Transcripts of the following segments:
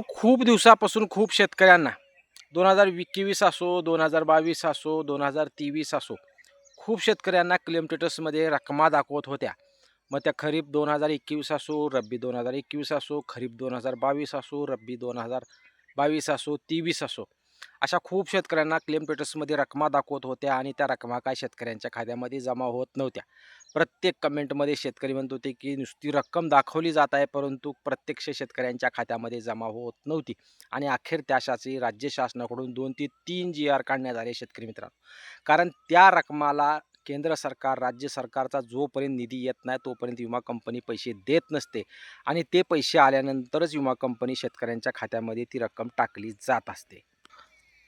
खूप दिवसापासून खूप शेतकऱ्यांना 2021 असो, 2022 असो, 2023 असो, खूप शेतकऱ्यांना क्लेम स्टेटसमध्ये रकमा दाखवत होत्या. मग त्या खरीप 2021 असो, रब्बी 2021 असो, खरीप 2022 असो, रब्बी 2022 असो, 23 असो. अशा खूप शेतकऱ्यांना क्लेम स्टेटसमध्ये रकमा दाखवत होत्या आणि त्या रकमा काय शेतकऱ्यांच्या खात्यामध्ये जमा होत नव्हत्या. प्रत्येक कमेंटमध्ये शेतकरी म्हणत होते, की नुसती रक्कम दाखवली जात आहे, परंतु प्रत्यक्ष शेतकऱ्यांच्या खात्यामध्ये जमा होत नव्हती. आणि अखेर त्यासाठी राज्य शासनाकडून 2 ते 3 जी-आर काढण्यात आले शेतकरी मित्रांनो. कारण त्या रकमाला केंद्र सरकार, राज्य सरकारचा जोपर्यंत निधी येत नाही, तोपर्यंत विमा कंपनी पैसे देत नसते आणि ते पैसे आल्यानंतरच विमा कंपनी शेतकऱ्यांच्या खात्यामध्ये ती रक्कम टाकली जात असते.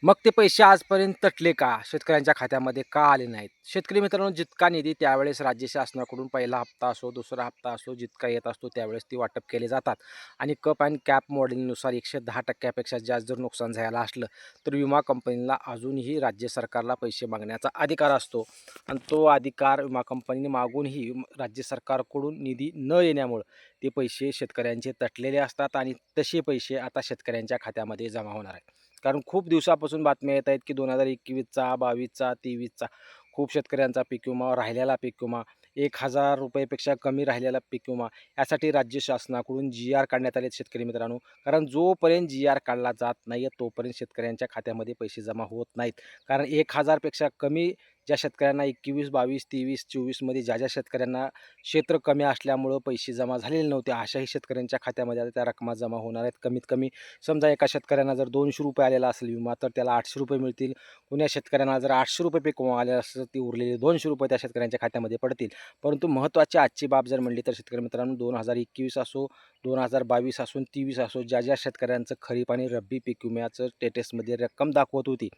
मग ते पैसे आजपर्यंत तटले का? शेतकऱ्यांच्या खात्यामध्ये का आले नाहीत? शेतकरी मित्रांनो, जितका निधी त्यावेळेस राज्य शासनाकडून पहिला हप्ता असो, दुसरा हप्ता असो, जितका येत असतो त्यावेळेस ती वाटप केले जातात. आणि कप अँड कॅप मॉडेलनुसार 110% जास्त जर नुकसान झालं असलं, तर विमा कंपनीला अजूनही राज्य सरकारला पैसे मागण्याचा अधिकार असतो. आणि तो अधिकार विमा कंपनीने मागूनही राज्य सरकारकडून निधी न येण्यामुळं ते पैसे शेतकऱ्यांचे तटलेले असतात आणि तसे पैसे आता शेतकऱ्यांच्या खात्यामध्ये जमा होणार आहेत. कारण खूप दिवसापासून बातम्या येत आहेत, की 2021चा, 22चा, 23चा खूप शेतकऱ्यांचा पीक विमा, राहिलेला पीक विमा, ₹1000 कमी राहिलेला पीक विमा यासाठी राज्य शासनाकडून जी-आर काढण्यात आले शेतकरी मित्रांनो. कारण जोपर्यंत जी-आर काढला जात नाही आहे, तोपर्यंत शेतकऱ्यांच्या खात्यामध्ये पैसे जमा होत नाहीत. कारण 1000पेक्षा कमी ज्या शेतकऱ्यांना 21, 22, 23, 24मध्ये ज्या शेतकऱ्यांना क्षेत्र कमी असल्यामुळं पैसे जमा झालेले नव्हते, अशाही शेतकऱ्यांच्या खात्यामध्ये आता त्या रकमा जमा होणार आहेत. कमीत कमी समजा एका शेतकऱ्यांना जर ₹200 आलेला असेल विमा, तर त्याला ₹800 मिळतील. कुण्या शेतकऱ्यांना जर ₹800 पीक विमा आले असेल, ती उरलेले ₹200 त्या शेतकऱ्यांच्या खात्यामध्ये पडतील. परंतु महत्त्वाची आजची बाब जर म्हणली तर शेतकरी मित्रांनो, 2021 असो, 2022 असो, 23 असो, ज्या शेतकऱ्यांचं खरीप आणि रब्बी पीक विम्याचं स्टेटसमध्ये रक्कम दाखवत होती,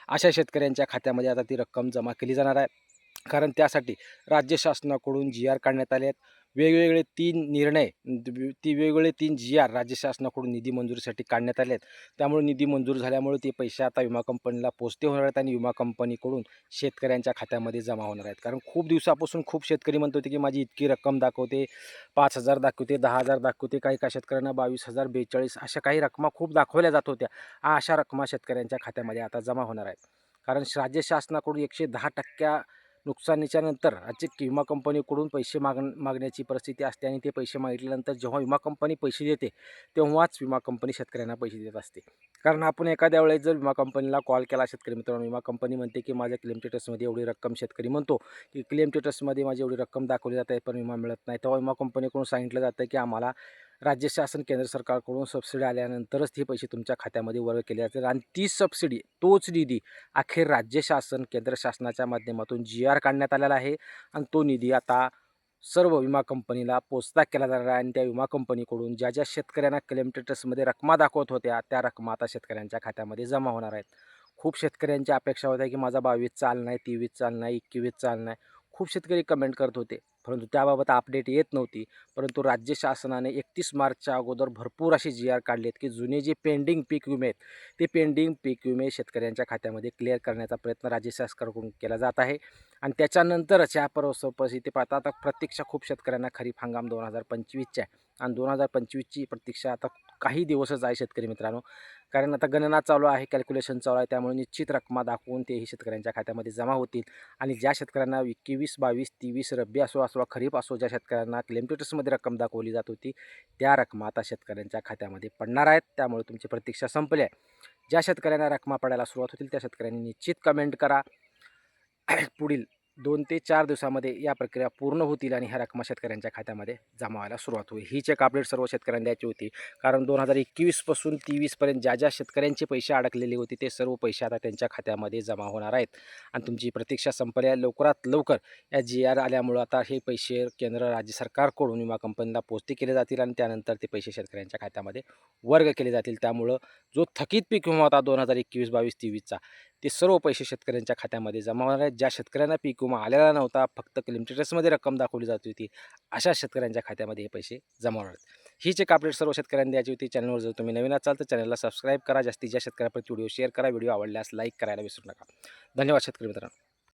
अशा शेतकऱ्यांच्या खात्यामध्ये आता ती रक्कम जमा केली जाणार आहे. कारण त्यासाठी राज्य शासनाकडून जी-आर काढण्यात आले आहेत. वेगवेगळे 3 निर्णय, वेगवेगळे 3 जी-आर राज्य शासनाकडून निधी मंजुरीसाठी काढण्यात आले आहेत. त्यामुळे निधी मंजूर झाल्यामुळे ते पैसे आता विमा कंपनीला पोचते होणार आहेत आणि विमा कंपनीकडून शेतकऱ्यांच्या खात्यामध्ये जमा होणार आहेत. कारण खूप दिवसापासून खूप शेतकरी म्हणत होते, की माझी इतकी रक्कम दाखवते, 5,000 दाखवते, 10,000 दाखवते, काही शेतकऱ्यांना 22,000, 42 अशा काही रकमा खूप दाखवल्या जात होत्या. अशा रकमा शेतकऱ्यांच्या खात्यामध्ये आता जमा होणार आहेत. कारण राज्य शासनाकडून 110% नुकसानीच्या नंतर राज्य विमा कंपनीकडून पैसे मागण्याची परिस्थिती असते आणि ते पैसे मागितल्यानंतर जेव्हा विमा कंपनी पैसे देते, तेव्हाच विमा कंपनी शेतकऱ्यांना पैसे देत असते. कारण आपण एखाद्या वेळेस जर विमा कंपनीला कॉल केला शेतकरी मित्रांनो, विमा कंपनी म्हणते, की माझ्या क्लेम स्टेटसमध्ये एवढी रक्कम शेतकरी म्हणतो, की क्लेम स्टेटसमध्ये माझी एवढी रक्कम दाखवली जाते, पण विमा मिळत नाही. तेव्हा विमा कंपनीकडून सांगितलं जातं, की आम्हाला राज्य शासन, केंद्र सरकारकडून सबसिडी आल्यानंतरच ते पैसे तुमच्या खात्यामध्ये वर्ग केले जातील आणि तीच सबसिडी, तोच निधी अखेर राज्य शासन, केंद्र शासनाच्या माध्यमातून जी-आर काढण्यात आलेला आहे आणि तो निधी आता सर्व विमा कंपनीला पोचता केला जाणार आहे आणि त्या विमा कंपनीकडून ज्या शेतकऱ्यांना क्लेम स्टेटसमध्ये रकमा दाखवत होत्या, त्या रकमा आता शेतकऱ्यांच्या खात्यामध्ये जमा होणार आहेत. खूप शेतकऱ्यांची अपेक्षा होत्या, की माझा 22 आला नाही, 23 आला नाही, 21 आला नाही. खूप शेतकरी कमेंट करत होते, परंतु त्याबाबत अपडेट येत नव्हती. परंतु राज्य शासनाने 31 मार्चच्या अगोदर भरपूर असे जी-आर काढले आहेत, की जुने जे पेंडिंग पीक विमे आहेत, ते पेंडिंग पीक विमे शेतकऱ्यांच्या खात्यामध्ये क्लिअर करण्याचा प्रयत्न राज्य शासनाकडून केला जात आहे. आणि त्याच्यानंतरच या परिस्थिती पाहता आता प्रतीक्षा खूप शेतकऱ्यांना खरीप हंगाम 2025ची आहे आणि 2025ची प्रतीक्षा आता काही दिवसच आहे शेतकरी मित्रांनो. कारण आता गणना चालू आहे, कॅल्क्युलेशन चालू आहे, त्यामुळे निश्चित रकमा दाखवून तेही शेतकऱ्यांच्या खात्यामध्ये जमा होतील. आणि ज्या शेतकऱ्यांना 21, 22, 23 रब्बी असो अथवा खरीप असो, ज्या शेतकऱ्यांना क्लेम स्टेटसमध्ये रक्कम दाखवली जात होती, त्या रकमा आता शेतकऱ्यांच्या खात्यामध्ये पडणार आहेत. त्यामुळे तुमची प्रतीक्षा संपली आहे. ज्या शेतकऱ्यांना रकमा पडायला सुरुवात होतील, त्या शेतकऱ्यांनी निश्चित कमेंट करा. पुढील 2 ते 4 दिवसामध्ये या प्रक्रिया पूर्ण होतील आणि ह्या रकमा शेतकऱ्यांच्या खात्यामध्ये जमा व्हायला सुरुवात होईल. हीच एक अपडेट सर्व शेतकऱ्यांना द्यायची होती. कारण 2021 पासून 23 पर्यंत ज्या शेतकऱ्यांचे पैसे अडकलेले होते, ते सर्व पैसे आता त्यांच्या खात्यामध्ये जमा होणार आहेत आणि तुमची प्रतीक्षा संपली आहे. लवकरात लवकर या जी-आर आल्यामुळं आता हे पैसे केंद्र, राज्य सरकारकडून विमा कंपनीला पोचते केले जातील आणि त्यानंतर ते पैसे शेतकऱ्यांच्या खात्यामध्ये वर्ग केले जातील. त्यामुळं जो थकीत पीक विमा होता 2021, 22, 23चा, ते सर्व पैसे शेतकऱ्यांच्या खात्यामध्ये जमा होणार आहेत. ज्या शेतकऱ्यांना पीक विमा आलेला नव्हता, फक्त क्लेम स्टेटसमध्ये रक्कम दाखवली जात होती, अशा शेतकऱ्यांच्या खात्यामध्ये हे पैसे जमा होणार आहेत. हीच एक अपडेट सर्व शेतकऱ्यांना द्यायची होती. चॅनलवर जर तुम्ही नवीन असाल तर चॅनलला सबस्क्राईब करा. जास्तीत जास्त शेतकऱ्यांपर्यंत व्हिडिओ शेअर करा. व्हिडिओ आवडल्यास लाईक करायला विसरू नका. धन्यवाद शेतकरी मित्रांनो.